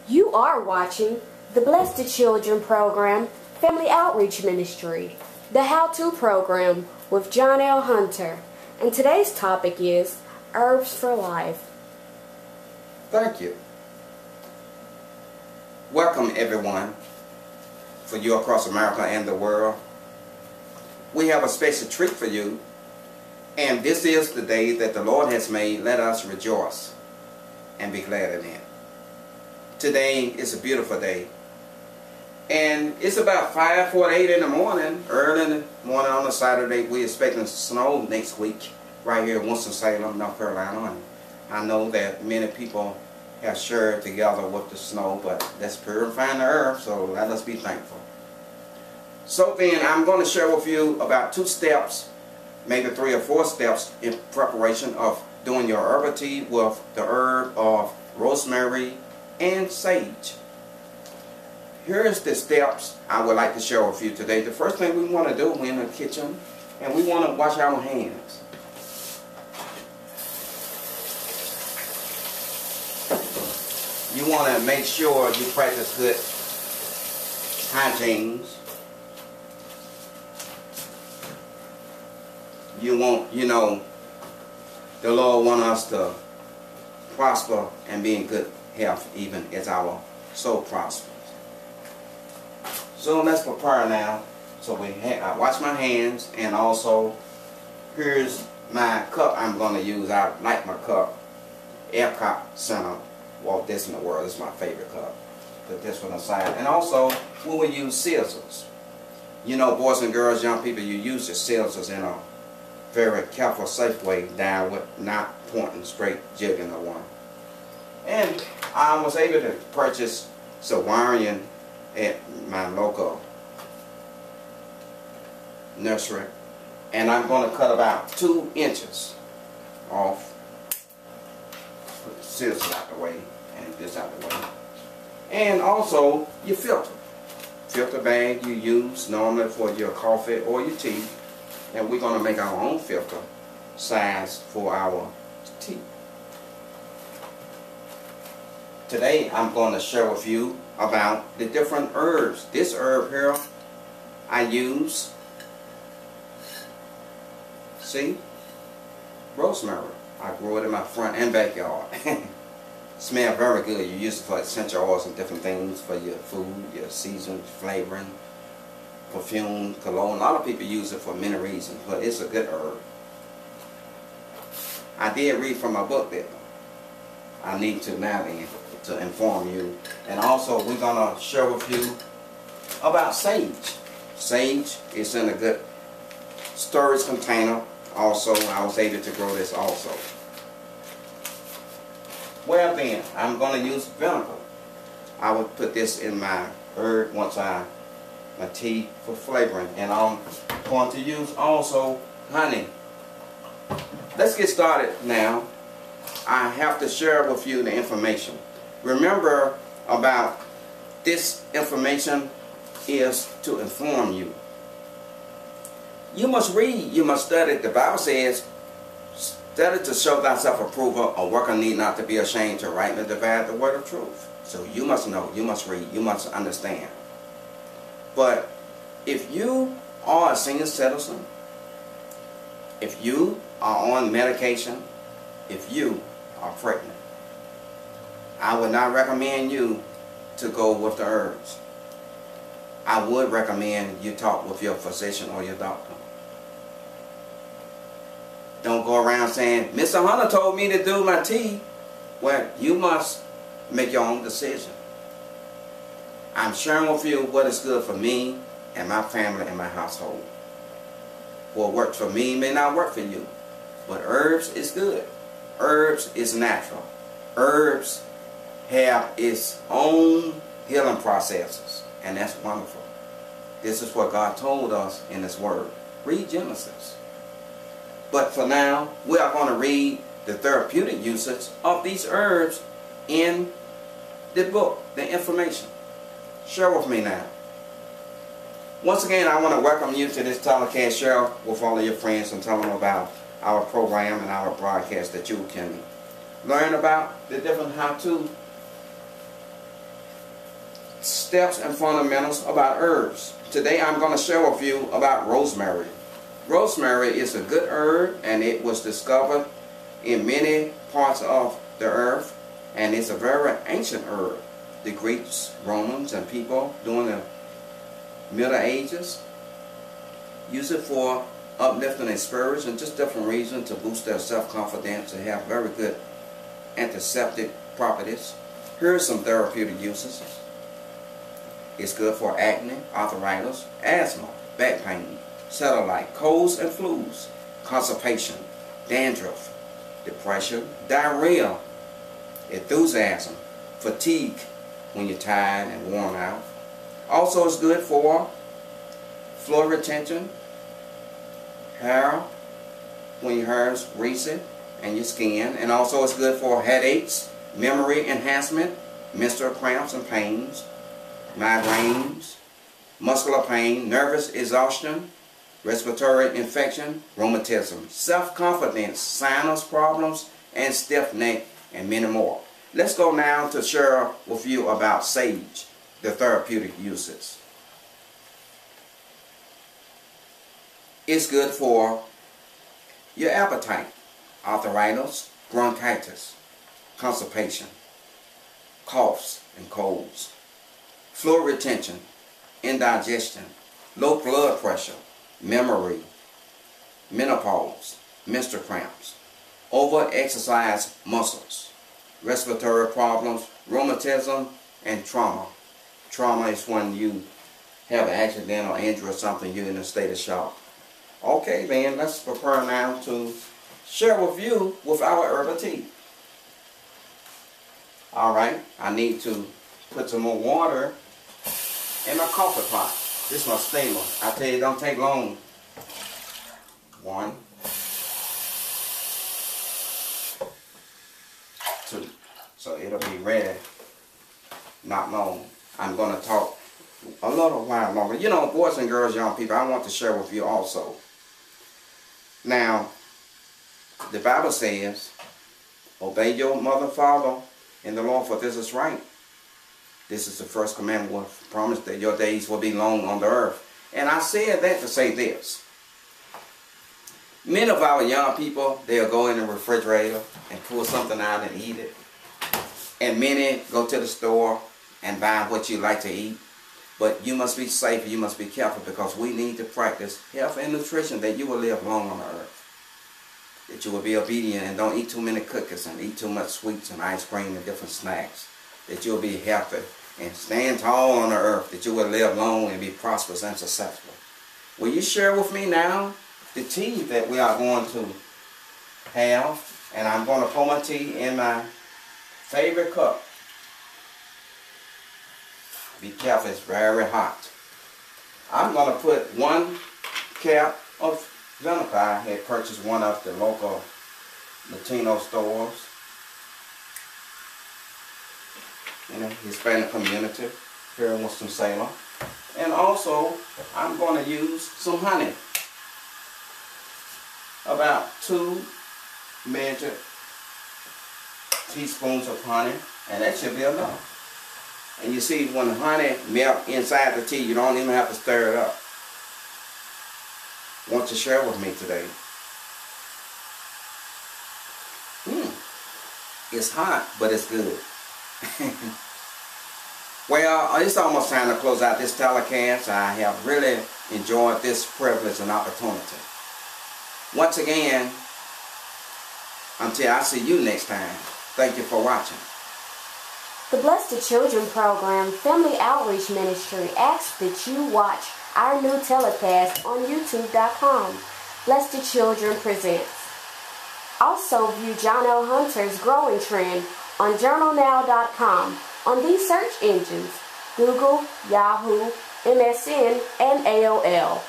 You are watching the Blessed Children program, Family Outreach Ministry, the How-To program with Johnell Hunter. And today's topic is Herbs for Life. Thank you. Welcome everyone, for you across America and the world. We have a special treat for you, and this is the day that the Lord has made. Let us rejoice and be glad in it. Today is a beautiful day, and it's about 5:48 in the morning, early in the morning on a Saturday. We're expecting snow next week right here in Winston-Salem, North Carolina. And I know that many people have shared together with the snow, but that's purifying the earth, so let us be thankful. So then I'm going to share with you about 2 steps, maybe 3 or 4 steps in preparation of doing your herbal tea with the herb of rosemary and sage. Here's the steps I would like to share with you today. The first thing we want to do, we're in the kitchen and we want to wash our hands. You want to make sure you practice good hygiene. You want, the Lord wants us to prosper and be in good health even as our soul prospers. So let's prepare now. So I wash my hands, and also here's my cup I'm going to use. I like my cup, Epcot Center, Walt Disney World. This is my favorite cup. Put this one aside. And also we will use scissors. Boys and girls, young people, you use your scissors in a very careful, safe way, down with not pointing straight, jigging the one. And I was able to purchase Sawarian at my local nursery, and I'm going to cut about 2 inches off. Put the scissors out the way and this out the way. And also your filter bag you use normally for your coffee or your tea, and we're going to make our own filter size for our tea. Today I'm going to share with you about the different herbs. This herb here I use, see, rosemary. I grew it in my front and backyard. Smells very good. You use it for essential oils and different things for your food, your seasoning, flavoring, perfume, cologne. A lot of people use it for many reasons, but it's a good herb. I did read from a book that I need to navigate to inform you. And also we're going to share with you about sage. Sage is in a good storage container. Also, I was able to grow this also. Well then, I'm going to use vinegar. I would put this in my herb my tea for flavoring. And I'm going to use also honey. Let's get started now. I have to share with you the information. Remember, about this information is to inform you. You must read, you must study. The Bible says, study to show thyself approval, a worker need not to be ashamed, to rightly divide the word of truth. So you must know, you must read, you must understand. But if you are a senior citizen, if you are on medication, if you are pregnant, I would not recommend you to go with the herbs. I would recommend you talk with your physician or your doctor. Don't go around saying, Mr. Hunter told me to do my tea. Well, you must make your own decision. I'm sharing with you what is good for me and my family and my household. What works for me may not work for you. But herbs is good. Herbs is natural. Herbs have its own healing processes, and that's wonderful. This is what God told us in His Word. Read Genesis. But for now, we are going to read the therapeutic usage of these herbs in the book, the information. Share with me now. Once again, I want to welcome you to this telecast. Share with all of your friends and tell them about our program and our broadcast, that you can learn about the different how-to steps and fundamentals about herbs. Today I'm going to share with you about rosemary. Rosemary is a good herb, and it was discovered in many parts of the earth, and it's a very ancient herb. The Greeks, Romans, and people during the Middle Ages use it for uplifting their spirits and just different reasons to boost their self-confidence, to have very good antiseptic properties. Here are some therapeutic uses. It's good for acne, arthritis, asthma, back pain, cellulite, colds and flus, constipation, dandruff, depression, diarrhea, enthusiasm, fatigue when you're tired and worn out. Also, it's good for fluid retention, hair when your hair is greasy, and your skin. And also it's good for headaches, memory enhancement, menstrual cramps and pains, migraines, muscular pain, nervous exhaustion, respiratory infection, rheumatism, self-confidence, sinus problems, and stiff neck, and many more. Let's go now to share with you about sage, the therapeutic uses. It's good for your appetite, arthritis, bronchitis, constipation, coughs and colds, fluid retention, indigestion, low blood pressure, memory, menopause, menstrual cramps, over-exercised muscles, respiratory problems, rheumatism, and trauma. Trauma is when you have an accident or injury or something, you're in a state of shock. Okay, then let's prepare now to share with you with our herbal tea. Alright, I need to put some more water in my coffee pot. This is my steamer. I tell you, it don't take long. 1, 2. So it'll be ready not long. I'm going to talk a little while longer. You know, boys and girls, young people, I want to share with you also. Now, the Bible says, obey your mother and father in the Lord, for this is right. This is the first commandment with promise that your days will be long on the earth. And I said that to say this. Many of our young people, they'll go in the refrigerator and pull something out and eat it. And many go to the store and buy what you like to eat. But you must be safe and you must be careful, because we need to practice health and nutrition, that you will live long on the earth. That you will be obedient and don't eat too many cookies and eat too much sweets and ice cream and different snacks. That you will be healthy and stand tall on the earth. That you will live long and be prosperous and successful. Will you share with me now the tea that we are going to have? And I'm going to pour my tea in my favorite cup. Be careful, it's very hot. I'm going to put 1 cap of vinegar. I had purchased one of the local Latino stores in the Hispanic community here in Winston-Salem. And also, I'm going to use some honey. About 2 measured teaspoons of honey, and that should be enough. And you see, when the honey melts inside the tea, you don't even have to stir it up. Want to share with me today? It's hot, but it's good. Well, it's almost time to close out this telecast. I have really enjoyed this privilege and opportunity. Once again, until I see you next time, thank you for watching. The Blessed Children Program Family Outreach Ministry asks that you watch our new telecast on YouTube.com. Blessed Children Presents. Also view Johnell Hunter's Growing Trend on journalnow.com on these search engines: Google, Yahoo, MSN, and AOL.